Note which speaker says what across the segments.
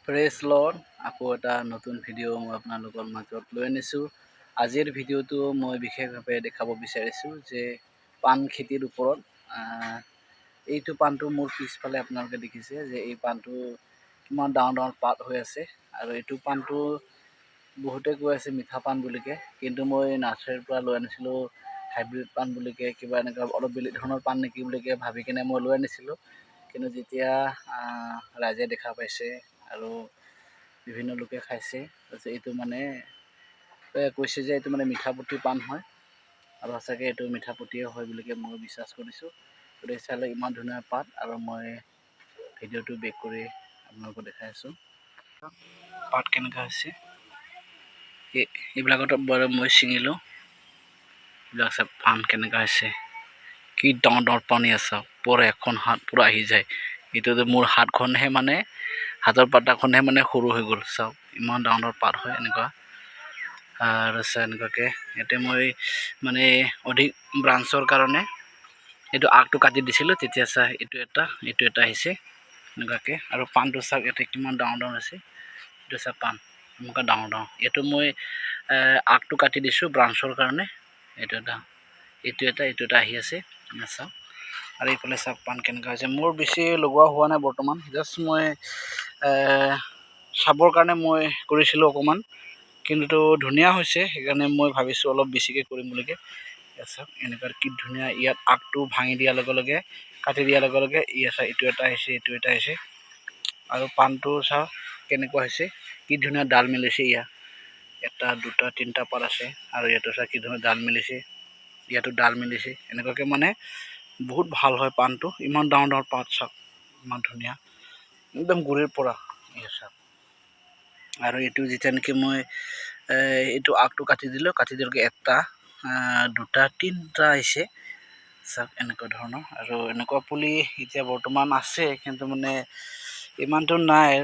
Speaker 1: Press lord, আকৌ এটা নতুন ভিডিঅ' মই আপোনালোকৰ মাজত লৈ আনিছোঁ। আজিৰ ভিডিঅ'টো মই বিশেষভাৱে দেখাব বিচাৰিছোঁ যে পাণ খেতিৰ ওপৰত। এইটো পাণটো মোৰ পিছফালে আপোনালোকে দেখিছে যে এই পাণটো কিমান ডাঙৰ ডাঙৰ পাত হৈ আছে, আৰু এইটো পাণটো বহুতে কৈ আছে মিঠা পাণ বুলিকে, কিন্তু মই নাৰ্চাৰীৰ পৰা লৈ আনিছিলোঁ হাইব্ৰিড পাণ বুলিকে, কিবা এনেকুৱা অলপ বেলেগ ধৰণৰ পাণ নেকি বুলিকে ভাবি কিনে মই লৈ আনিছিলোঁ। কিন্তু যেতিয়া ৰাইজে দেখা পাইছে আৰু বিভিন্ন লোকে খাইছে, তাৰপিছত এইটো মানে কৈছে যে এইটো মানে মিঠাপুতি পাণ হয়, আৰু সঁচাকৈ এইটো মিঠাপুতিয়ে হয় বুলিকে মই বিশ্বাস কৰিছোঁ। গতিকে চালে ইমান ধুনীয়া পাত, আৰু মই ভিডিঅ'টো বেক কৰি আপোনালোকক দেখাই আছোঁ পাত কেনেকুৱা হৈছে। এইবিলাকত বাৰু মই ছিঙিলোঁ, এইবিলাক চাওক পাণ কেনেকুৱা হৈছে, কি ডাঙৰ ডাঙৰ পানী আছে, পূৰা এখন হাত পূৰা আহি যায়। এইটোতো মোৰ হাতখনহে মানে হাতৰ পাতাখনহে মানে সৰু হৈ গ'ল, চাওক ইমান ডাঙৰ ডাঙৰ পাত হয় এনেকুৱা। আৰু এনেকুৱাকৈ ইয়াতে মই মানে অধিক ব্ৰাঞ্চৰ কাৰণে এইটো আগটো কাটি দিছিলোঁ, তেতিয়া চাই এইটো এটা আহিছে এনেকুৱাকৈ। আৰু পাণটো চাওক ইয়াতে কিমান ডাঙৰ ডাঙৰ আছে, এইটো চাওক পাণ এনেকুৱা ডাঙৰ ডাঙৰ। এইটো মই আগটো কাটি দিছোঁ ব্ৰাঞ্চৰ কাৰণে, এইটো এটা আহি আছে চাওক। আৰু এইফালে চাওক পাণ কেনেকুৱা হৈছে। মোৰ বেছি লগোৱা হোৱা নাই বৰ্তমান, জাষ্ট মই চাবৰ কাৰণে মই কৰিছিলোঁ অকণমান, কিন্তু ধুনীয়া হৈছে, সেইকাৰণে মই ভাবিছোঁ অলপ বেছিকৈ কৰিম বুলিকে। চাওক এনেকুৱা কি ধুনীয়া, ইয়াত আগটো ভাঙি দিয়াৰ লগে লগে কাটি দিয়াৰ লগে লগে এইটো এটা আহিছে, এইটো এটা আহিছে। আৰু পাণটো চাওক কেনেকুৱা হৈছে, কি ধুনীয়া ডাল মেলিছে। এটা দুটা তিনিটা পাত আছে, আৰু ইয়াতো চাওক কি ধুনীয়া ডাল মেলিছে, ইয়াতো ডাল মেলিছে। এনেকুৱাকৈ মানে বহুত ভাল হয় পাণটো, ইমান ডাঙৰ ডাঙৰ পাত চাওক ইমান ধুনীয়া একদম গুৰিৰ পৰা। চাওক আৰু এইটো যেতিয়া নেকি মই এইটো আগটো কাটি দিলোঁ, কাটি দিলকৈ এটা দুটা তিনিটা আহিছে চাওক এনেকুৱা ধৰণৰ। আৰু এনেকুৱা পুলি এতিয়া বৰ্তমান আছে, কিন্তু মানে ইমানটো নাই।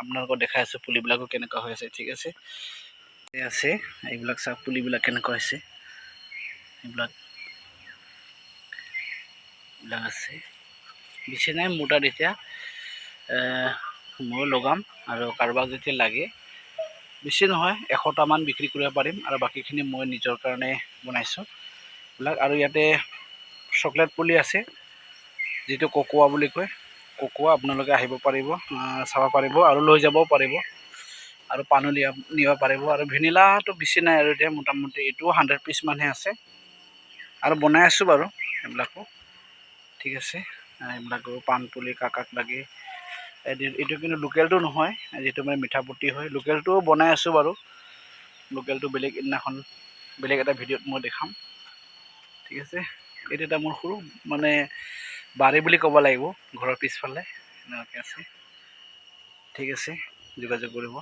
Speaker 1: আপোনালোকক দেখাই আছোঁ পুলিবিলাকো কেনেকুৱা হৈ আছে, ঠিক আছে এইবিলাক চাওক পুলিবিলাক কেনেকুৱা হৈছে, এইবিলাক আছে বেছি নাই মোৰ তাত। এতিয়া মই লগাম, আৰু কাৰোবাক যেতিয়া লাগে, বেছি নহয় 100টামান বিক্ৰী কৰিব পাৰিম, আৰু বাকীখিনি মই নিজৰ কাৰণে বনাইছোঁ এইবিলাক। আৰু ইয়াতে চকলেট পুলি আছে, যিটো ককোৱা বুলি কয়, ককোৱা আপোনালোকে আহিব পাৰিব, চাব পাৰিব, আৰু লৈ যাবও পাৰিব, আৰু পাণো নিব পাৰিব। আৰু ভেনিলাটো বেছি নাই, আৰু এতিয়া মোটামুটি এইটো 100 পিচমানহে আছে, আৰু বনাই আছোঁ বাৰু এইবিলাকো, ঠিক আছে। এইবিলাকো পাণ পুলি কাক লাগে, এইটো কিন্তু লোকেলটো নহয়, যিটো মানে মিঠাপুতি হয়। লোকেলটোও বনাই আছোঁ বাৰু, লোকেলটো বেলেগ এদিনাখন বেলেগ এটা ভিডিঅ'ত মই দেখাম, ঠিক আছে। এইটো এটা মোৰ সৰু মানে বাৰী বুলি ক'ব লাগিব, ঘৰৰ পিছফালে এনেকুৱাকৈ আছে, ঠিক আছে। যোগাযোগ কৰিব।